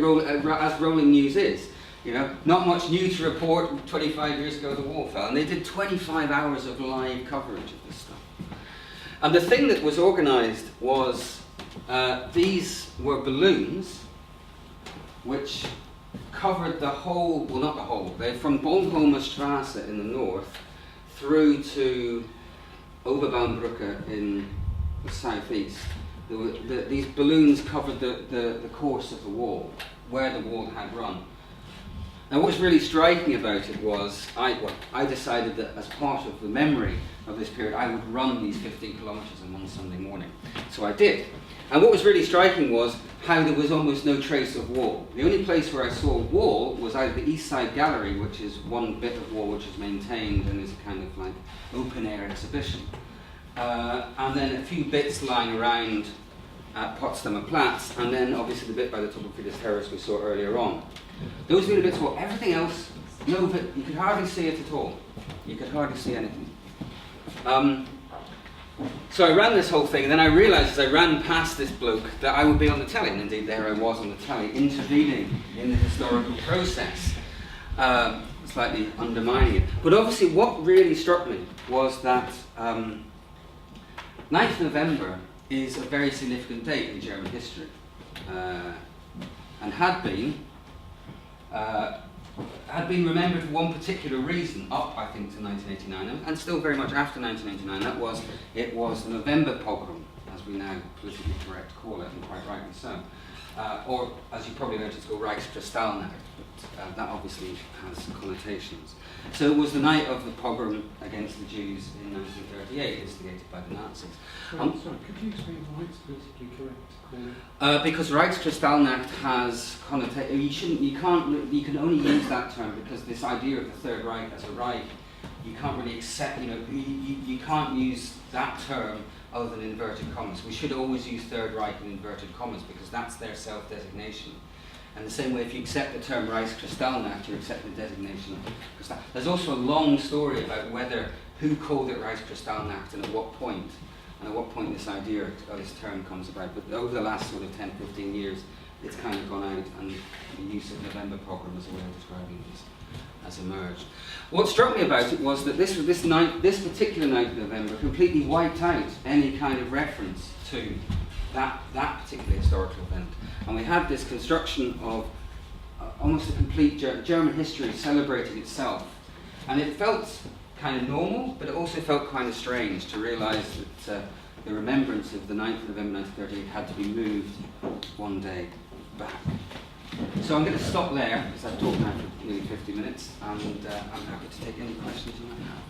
as rolling news is. You know, not much new to report. 25 years ago the wall fell, and they did 25 hours of live coverage of this stuff. And the thing that was organised was these were balloons which covered the whole, well not the whole, they're from Bornholmer Strasse in the north through to Oberbaumbrücke in the southeast. These balloons covered the course of the wall, where the wall had run. Now what's really striking about it was, I decided that as part of the memory of this period, I would run these 15 kilometres in one Sunday morning. So I did. And what was really striking was how there was almost no trace of wall. The only place where I saw wall was either the East Side Gallery, which is one bit of wall which is maintained and is a kind of like open air exhibition. And then a few bits lying around at Potsdamer Platz, and then obviously the bit by the top of Friedrichs Terrace we saw earlier on. Those were the bits where everything else, no bit, you could hardly see it at all. You could hardly see anything. So I ran this whole thing, and then I realised as I ran past this bloke that I would be on the telly, and indeed there I was on the telly, intervening in the historical process, slightly undermining it. But obviously what really struck me was that 9th November is a very significant date in German history, and had been remembered for one particular reason up, I think, to 1989, and still very much after 1989. It was the November pogrom, as we now politically correct call it, and quite rightly so. or as you probably noticed, go Reichskristallnacht, but that obviously has connotations. So it was the night of the pogrom against the Jews in 1938, instigated by the Nazis. Sorry, could you explain why it's politically correct to call it? Because Reichskristallnacht has connotation. You can only use that term because this idea of the Third Reich as a Reich, you can't really accept. You can't use that term other than inverted commas. We should always use Third Reich in inverted commas because that's their self-designation. And the same way, if you accept the term Reichskristallnacht, you accept the designation of Kristall. There's also a long story about who called it Reichskristallnacht and at what point this idea or this term comes about. But over the last sort of 10, 15 years, it's kind of gone out, and the use of November pogrom as a way of describing this has emerged. What struck me about it was that this particular night of November completely wiped out any kind of reference to that particular historical event. And we had this construction of almost a complete German history celebrating itself. And it felt kind of normal, but it also felt kind of strange to realise that the remembrance of the 9th of November 1938 had to be moved one day back. So I'm going to stop there, because I've talked now for nearly 50 minutes, and I'm happy to take any questions you might have.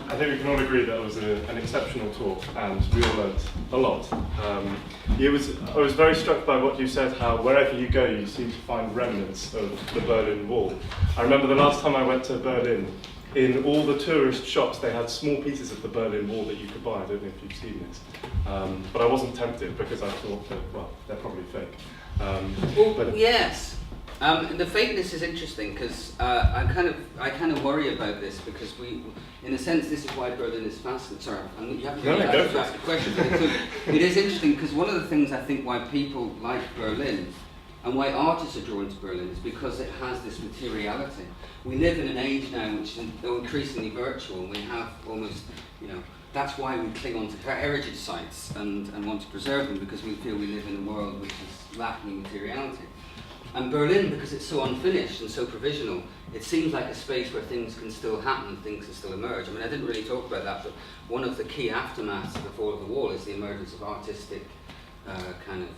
I think we can all agree that it was an exceptional talk, and we all learned a lot. I was very struck by what you said, how wherever you go, you seem to find remnants of the Berlin Wall. I remember the last time I went to Berlin, in all the tourist shops, they had small pieces of the Berlin Wall that you could buy. I don't know if you've seen this. But I wasn't tempted because I thought that, well, they're probably fake. Yes. The fakeness is interesting because I kind of worry about this because in a sense, this is why Berlin is fascinating. Sorry, you haven't really asked the question, but it is interesting because one of the things I think why people like Berlin and why artists are drawn to Berlin is because it has this materiality. We live in an age now which is increasingly virtual, and we have almost, that's why we cling on to heritage sites and want to preserve them, because we feel we live in a world which is lacking materiality. And Berlin, because it's so unfinished and so provisional, it seems like a space where things can still happen, things can still emerge. I mean, I didn't really talk about that, but one of the key aftermaths of the fall of the wall is the emergence of artistic kind of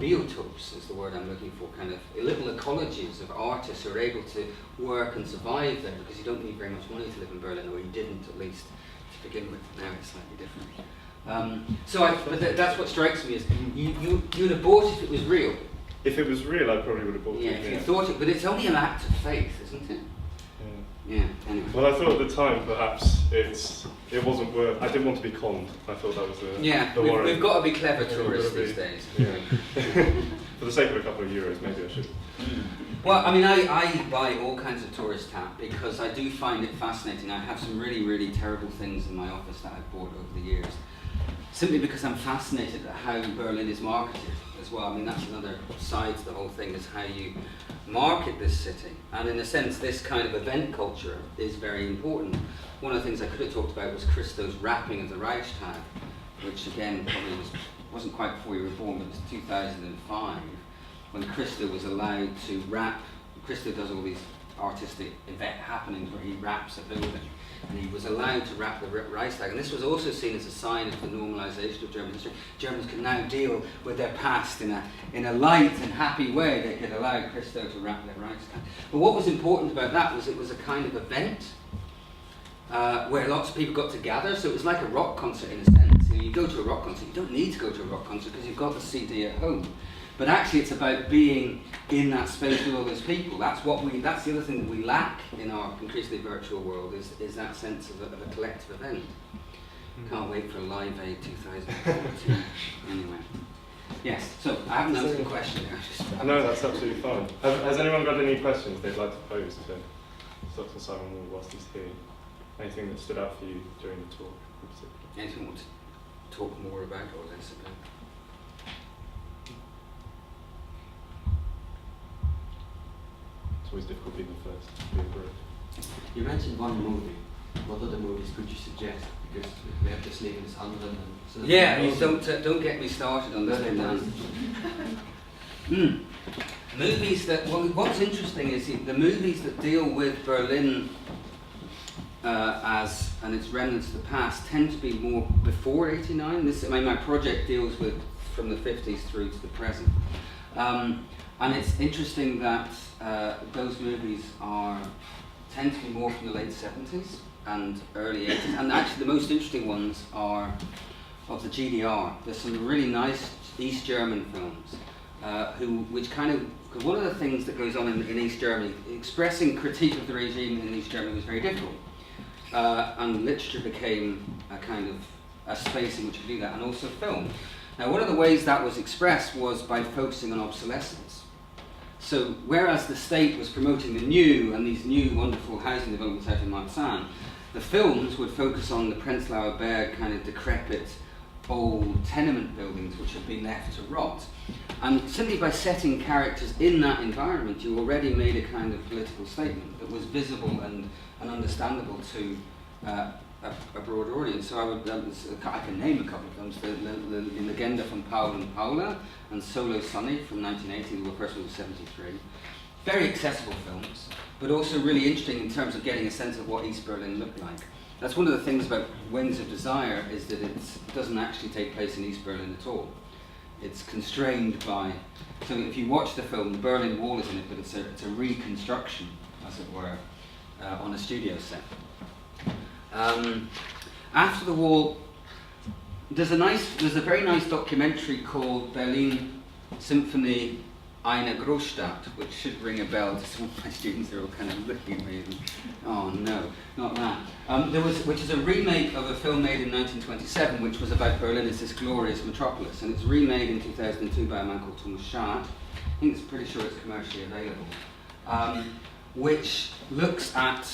biotopes, is the word I'm looking for, kind of little ecologies of artists who are able to work and survive there, because you don't need very much money to live in Berlin, or you didn't at least to begin with. Now it's slightly different. But that's what strikes me is you'd have bought it if it was real. If it was real, I probably would have bought it. Yeah, if you thought it, but it's only an act of faith, isn't it? Yeah, anyway. Well, I thought at the time perhaps it wasn't worth. I didn't want to be conned. I thought that was the worry. We've got to be clever tourists these days. Yeah. For the sake of a couple of euros, maybe I should. Well, I mean, I buy all kinds of tourist tap because I do find it fascinating. I have some really, really terrible things in my office that I've bought over the years, simply because I'm fascinated at how Berlin is marketed as well. I mean, that's another side to the whole thing, is how you market this city. And in a sense, this kind of event culture is very important. One of the things I could have talked about was Christo's wrapping of the Reichstag, which again probably wasn't quite before you were born, but it was 2005, when Christo was allowed to wrap. Christo does all these artistic event happenings where he wraps a building, and he was allowed to wrap the Reichstag. And this was also seen as a sign of the normalization of German history. Germans can now deal with their past in a light and happy way. They could allow Christo to wrap their Reichstag. But what was important about that was it was a kind of event where lots of people got to gather. So it was like a rock concert in a sense. You go to a rock concert, you don't need to go to a rock concert because you've got the CD at home. But actually it's about being in that space with all those people. That's the other thing that we lack in our increasingly virtual world, is that sense of a collective event. Can't wait for Live Aid 2014. Anyway. Yes, so I haven't answered the question there. No, that's absolutely fine. Has anyone got any questions they'd like to pose to Dr. Simon Wall whilst he's here? Anything that stood out for you during the talk? Anything you want to talk more about or less about? It's always difficult being the first, being brave. You mentioned one movie. What other movies could you suggest? Because we have this Leben ist anderen. Yeah, don't get me started on this one. Movies that, well, what's interesting is the movies that deal with Berlin and its remnants of the past tend to be more before '89. My project deals with from the 50s through to the present. And it's interesting that those movies tend to be more from the late 70s and early 80s. And actually the most interesting ones are of the GDR. There's some really nice East German films because one of the things that goes on in East Germany, expressing critique of the regime in East Germany was very difficult. And literature became a space in which you could do that, and also film. Now, one of the ways that was expressed was by focusing on obsolescence. So, whereas the state was promoting the new and these new wonderful housing developments out in Marzahn, the films would focus on the Prenzlauer Berg kind of decrepit old tenement buildings which had been left to rot. And simply by setting characters in that environment, you already made a kind of political statement that was visible and understandable to a broader audience. So I can name a couple of films: the Legende von Paul and Paula and Solo Sonny from 1980. The first one was 73. Very accessible films, but also really interesting in terms of getting a sense of what East Berlin looked like. That's one of the things about Wings of Desire, is that it doesn't actually take place in East Berlin at all. It's constrained by, so if you watch the film, the Berlin Wall is in it, but it's a reconstruction, as it were, on a studio set. After the war, there's a very nice documentary called Berlin Symphony Eine Großstadt, which should ring a bell to some of my students. They're all kind of looking at me and, oh no, not that. Which is a remake of a film made in 1927, which was about Berlin as this glorious metropolis, and it's remade in 2002 by a man called Thomas Schad. I think it's pretty sure it's commercially available, which looks at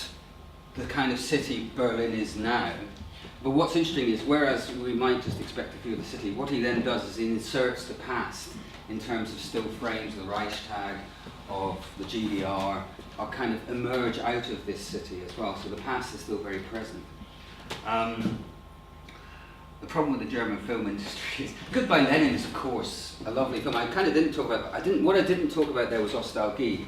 the kind of city Berlin is now. But what's interesting is, whereas we might just expect to feel the city, what he then does is he inserts the past in terms of still frames, the Reichstag, of the GDR, are kind of emerge out of this city as well. So the past is still very present. The problem with the German film industry is, Goodbye Lenin is of course a lovely film. I kind of didn't talk about, what I didn't talk about there was Nostalgie,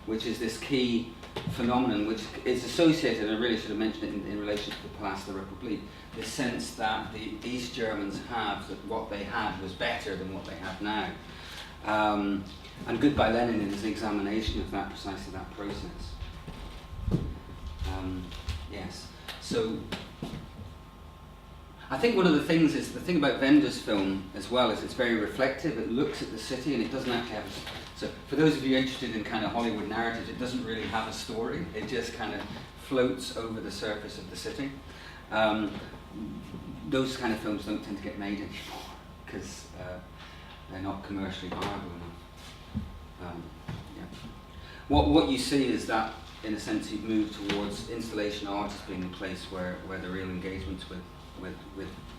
which is this key phenomenon which is associated, and I really should have mentioned it in relation to the Place de la République, the sense that the East Germans have that what they had was better than what they have now. And Goodbye Lenin is an examination of that, precisely that process. Yes, so I think one of the things is, the thing about Wender's film as well is it's very reflective. It looks at the city and it doesn't actually have so for those of you interested in kind of Hollywood narratives, it doesn't really have a story. It just kind of floats over the surface of the city. Those kind of films don't tend to get made anymore because they're not commercially viable enough. Yeah. What you see is that, in a sense, you've moved towards installation art as being the place where the real engagements with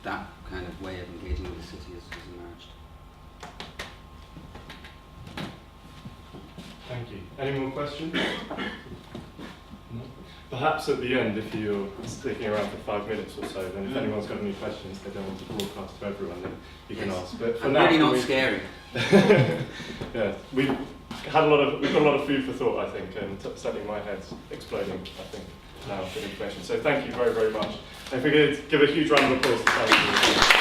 that kind of way of engaging with the city has emerged. Thank you. Any more questions? No? Perhaps at the end, if you're sticking around for 5 minutes or so, then if anyone's got any questions they don't want to broadcast to everyone, then you can ask. But for I'm now, really not scary. Yeah, we've got a lot of food for thought, I think, and certainly my head's exploding, I think, now with information. So thank you very, very much. And if we could give a huge round of applause to Simon.